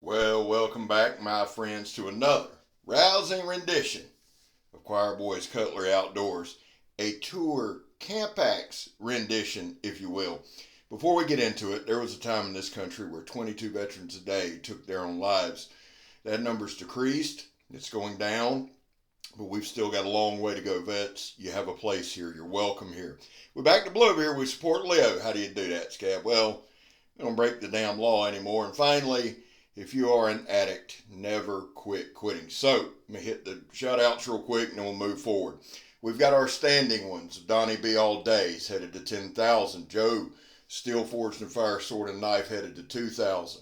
Well, welcome back, my friends, to another rousing rendition of Choir Boys Cutlery Outdoors, a Toor Camp Axe rendition, if you will. Before we get into it, there was a time in this country where 22 veterans a day took their own lives. That number's decreased, it's going down, but we've still got a long way to go, vets. You have a place here, you're welcome here. We're back to Blue here, we support Leo. How do you do that, Scab? Well, we don't break the damn law anymore. And finally, if you are an addict, never quit quitting. So, let me hit the shout outs real quick and then we'll move forward. We've got our standing ones. Donnie B. All Days headed to 10,000. Joe Steel Forged and Fire Sword and Knife headed to 2,000.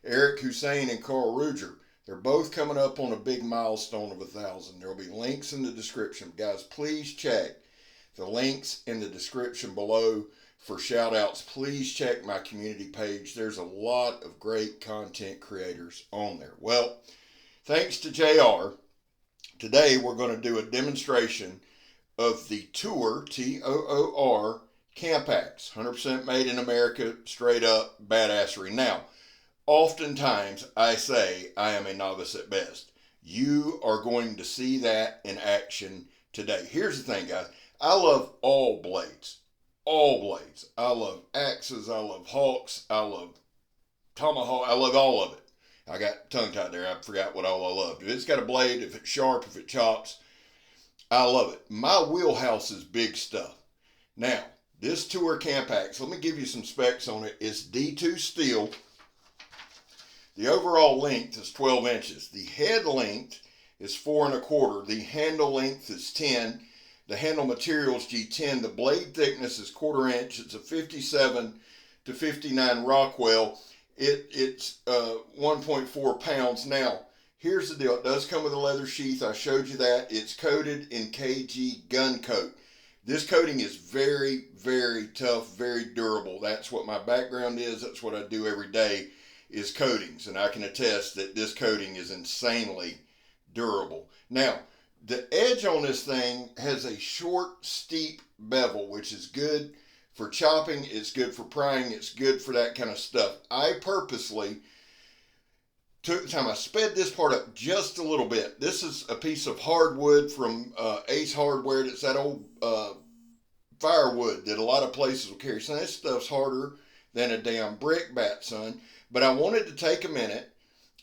Eric Hussein and Carl Ruger, they're both coming up on a big milestone of 1,000. There will be links in the description. Guys, please check the links in the description below for shout outs. Please check my community page. There's a lot of great content creators on there. Well, thanks to JR, today we're going to do a demonstration of the Toor, T-O-O-R, Camp Axe. 100% made in America, straight up badassery. Now, oftentimes I say I am a novice at best. You are going to see that in action today. Here's the thing, guys. I love all blades. All blades. I love axes. I love hawks. I love tomahawk. I love all of it. I got tongue tied there. I forgot what all I loved. If it's got a blade, if it's sharp, if it chops, I love it. My wheelhouse is big stuff. Now, this Toor Camp Axe, let me give you some specs on it. It's D2 steel. The overall length is 12 inches. The head length is 4 1/4. The handle length is 10. The handle material is G10. The blade thickness is 1/4 inch. It's a 57 to 59 Rockwell. It's 1.4 pounds. Now, here's the deal. It does come with a leather sheath. I showed you that. It's coated in KG gun coat. This coating is very, very tough, very durable. That's what my background is. That's what I do every day is coatings. And I can attest that this coating is insanely durable. Now, the edge on this thing has a short, steep bevel, which is good for chopping. It's good for prying. It's good for that kind of stuff. I purposely took the time. I sped this part up just a little bit. This is a piece of hardwood from Ace Hardware. It's that old firewood that a lot of places will carry. So this stuff's harder than a damn brick bat, son. But I wanted to take a minute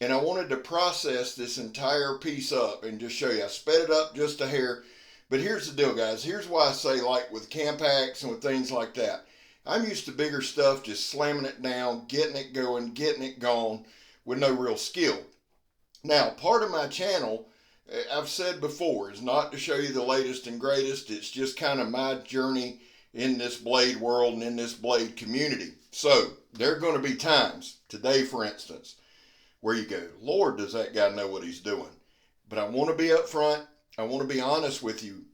and I wanted to process this entire piece up and just show you. I sped it up just a hair. But here's the deal, guys. Here's why I say, like with Camp Axe and with things like that, I'm used to bigger stuff, just slamming it down, getting it going, getting it gone with no real skill. Now, part of my channel, I've said before, is not to show you the latest and greatest. It's just kind of my journey in this blade world and in this blade community. So, there are going to be times, today for instance, where you go, Lord, does that guy know what he's doing? But I want to be upfront. I want to be honest with you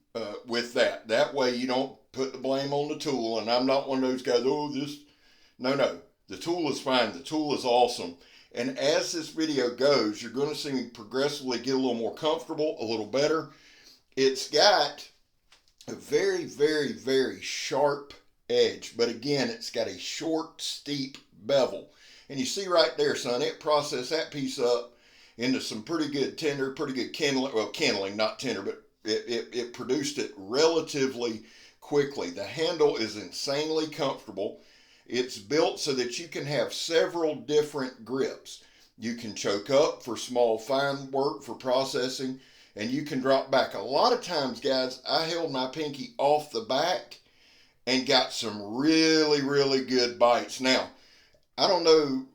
with that. That way you don't put the blame on the tool. And I'm not one of those guys, oh, this. No. The tool is fine. The tool is awesome. And as this video goes, you're going to see me progressively get a little more comfortable, a little better. It's got a very, very, very sharp edge. But again, it's got a short, steep bevel. And you see right there, son, it processed that piece up into some pretty good tinder, pretty good kindling. Well, kindling, not tinder, but it produced it relatively quickly. The handle is insanely comfortable. It's built so that you can have several different grips. You can choke up for small, fine work, for processing, and you can drop back. A lot of times, guys, I held my pinky off the back and got some really, really good bites. Now, I don't know,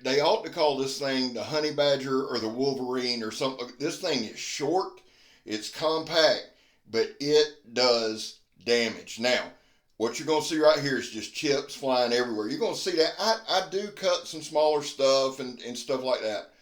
they ought to call this thing the honey badger or the wolverine or something. This thing is short, it's compact, but it does damage. Now, what you're going to see right here is just chips flying everywhere. You're going to see that. I do cut some smaller stuff and stuff like that.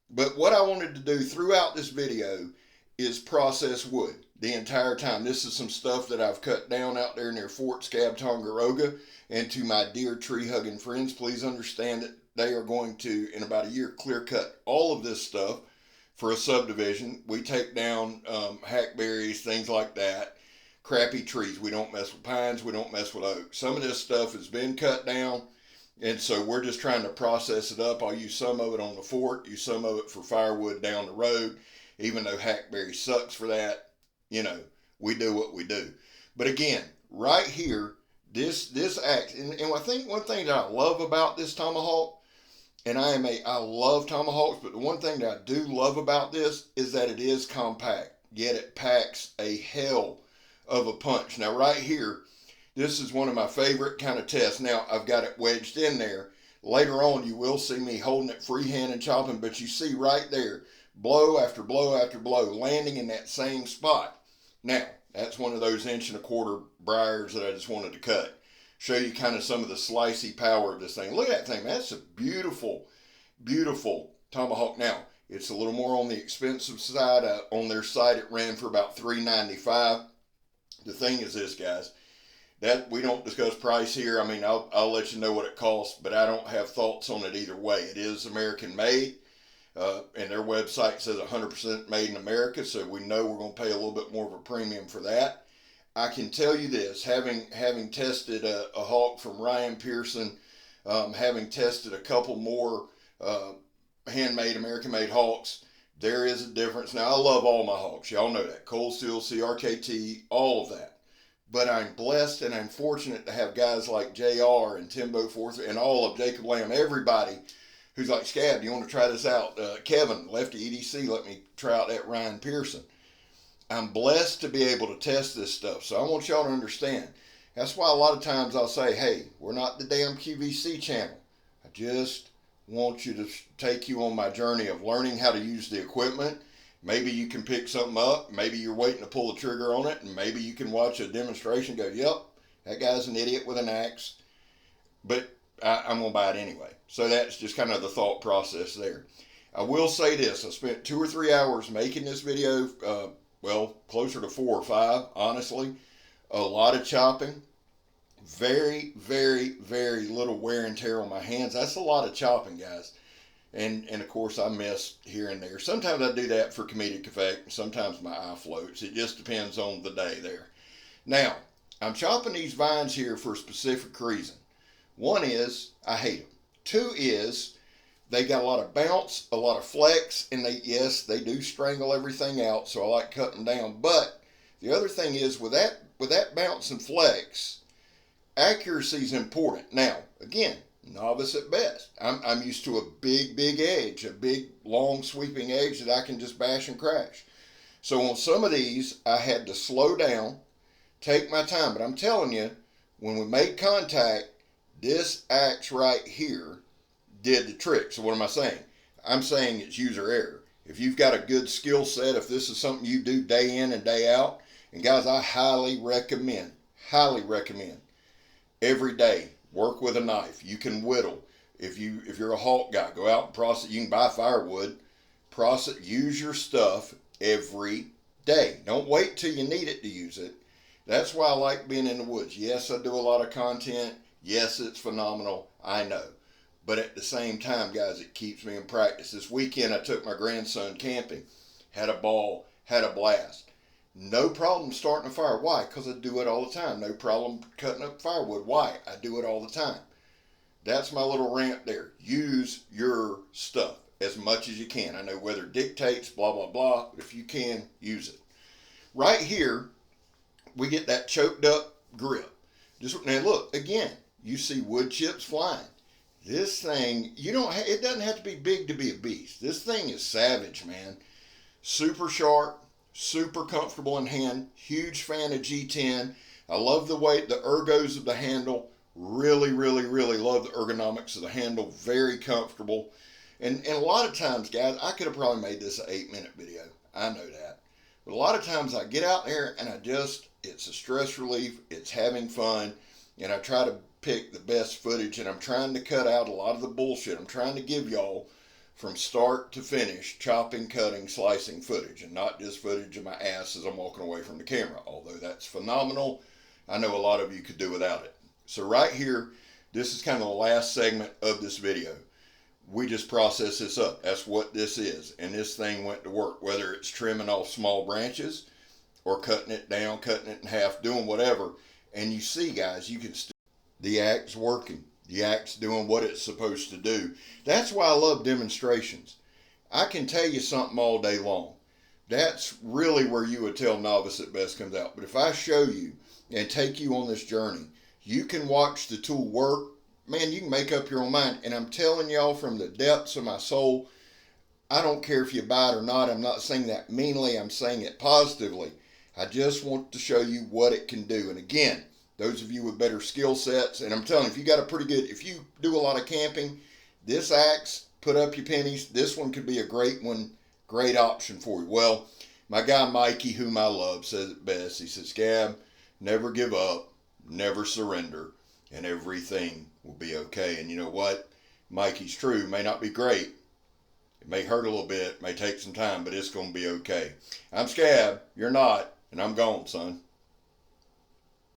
But what I wanted to do throughout this video is process wood the entire time. This is some stuff that I've cut down out there near Fort Scab, Tongaroga. And to my dear tree-hugging friends, please understand that they are going to, in about a year, clear cut all of this stuff for a subdivision. We take down hackberries, things like that. Crappy trees. We don't mess with pines. We don't mess with oaks. Some of this stuff has been cut down. And so we're just trying to process it up. I'll use some of it on the fort, use some of it for firewood down the road, even though hackberry sucks for that. You know, we do what we do. But again, right here, this axe, and I think one thing that I love about this tomahawk, and I love tomahawks, but the one thing that I do love about this is that it is compact, yet it packs a hell of a punch. Now right here, this is one of my favorite kind of tests. Now I've got it wedged in there. Later on you will see me holding it freehand and chopping, but you see right there, blow after blow after blow, landing in that same spot. Now, that's one of those 1.25 inch briars that I just wanted to cut. Show you kind of some of the slicey power of this thing. Look at that thing, man. That's a beautiful, beautiful tomahawk. Now, it's a little more on the expensive side. On their site, it ran for about $3.95. The thing is this, guys, that we don't discuss price here. I mean, I'll let you know what it costs, but I don't have thoughts on it either way. It is American made. And their website says 100% made in America, so we know we're going to pay a little bit more of a premium for that. I can tell you this, having tested a hawk from Ryan Pearson, having tested a couple more handmade, American-made hawks, there is a difference. Now, I love all my hawks. Y'all know that. Cold Steel, CRKT, all of that. But I'm blessed and I'm fortunate to have guys like JR and Timbo Forth and all of Jacob Lamb, everybody who's like, Scab, do you want to try this out? Kevin, Lefty EDC, let me try out that Ryan Pearson. I'm blessed to be able to test this stuff. So I want y'all to understand. That's why a lot of times I'll say, hey, we're not the damn QVC channel. I just want you to take you on my journey of learning how to use the equipment. Maybe you can pick something up. Maybe you're waiting to pull the trigger on it. And maybe you can watch a demonstration and go, yep, that guy's an idiot with an axe. But I'm going to buy it anyway. So that's just kind of the thought process there. I will say this. I spent 2 or 3 hours making this video. Well, closer to 4 or 5, honestly. A lot of chopping. Very, very, very little wear and tear on my hands. That's a lot of chopping, guys. And of course, I miss here and there. Sometimes I do that for comedic effect. Sometimes my eye floats. It just depends on the day there. Now, I'm chopping these vines here for a specific reason. One is, I hate them. 2 is, they got a lot of bounce, a lot of flex, and yes, they do strangle everything out, so I like cutting down. But the other thing is, with that bounce and flex, accuracy is important. Now, again, novice at best. I'm used to a big, big edge, a big, long, sweeping edge that I can just bash and crash. So on some of these, I had to slow down, take my time. But I'm telling you, when we made contact, this axe right here did the trick. So what am I saying? I'm saying it's user error. If you've got a good skill set, if this is something you do day in and day out, and guys, I highly recommend, every day, work with a knife. You can whittle. If you're a hawk guy, go out and process. You can buy firewood, process, use your stuff every day. Don't wait till you need it to use it. That's why I like being in the woods. Yes, I do a lot of content. Yes, it's phenomenal. I know. But at the same time, guys, it keeps me in practice. This weekend, I took my grandson camping. Had a ball, had a blast. No problem starting a fire. Why? Because I do it all the time. No problem cutting up firewood. Why? I do it all the time. That's my little rant there. Use your stuff as much as you can. I know weather dictates, blah, blah, blah. But if you can, use it. Right here, we get that choked up grip. Now look, again, you see wood chips flying. This thing, it doesn't have to be big to be a beast. This thing is savage, man. Super sharp, super comfortable in hand. Huge fan of G10. I love the way, the ergos of the handle. Really, really, really love the ergonomics of the handle. Very comfortable. And a lot of times, guys, I could have probably made this an 8-minute video. I know that. But a lot of times I get out there and it's a stress relief. It's having fun. And I try to pick the best footage, and I'm trying to cut out a lot of the bullshit. I'm trying to give y'all from start to finish chopping, cutting, slicing footage, and not just footage of my ass as I'm walking away from the camera. Although that's phenomenal, I know a lot of you could do without it. So right here, this is kind of the last segment of this video. We just process this up. That's what this is. And this thing went to work, whether it's trimming off small branches or cutting it down, cutting it in half, doing whatever. And you see, guys, you can still, the axe working. The axe doing what it's supposed to do. That's why I love demonstrations. I can tell you something all day long. That's really where you would tell novice at best comes out. But if I show you and take you on this journey, you can watch the tool work. Man, you can make up your own mind. And I'm telling y'all from the depths of my soul, I don't care if you buy it or not. I'm not saying that meanly. I'm saying it positively. I just want to show you what it can do. And again, those of you with better skill sets, and I'm telling you, if you got a pretty good, if you do a lot of camping, this axe, put up your pennies, this one could be a great one, great option for you. Well, my guy Mikey, whom I love, says it best. He says, Gab, never give up, never surrender, and everything will be okay. And you know what? Mikey's true. May not be great. It may hurt a little bit, may take some time, but it's going to be okay. I'm Scab, you're not, and I'm gone, son.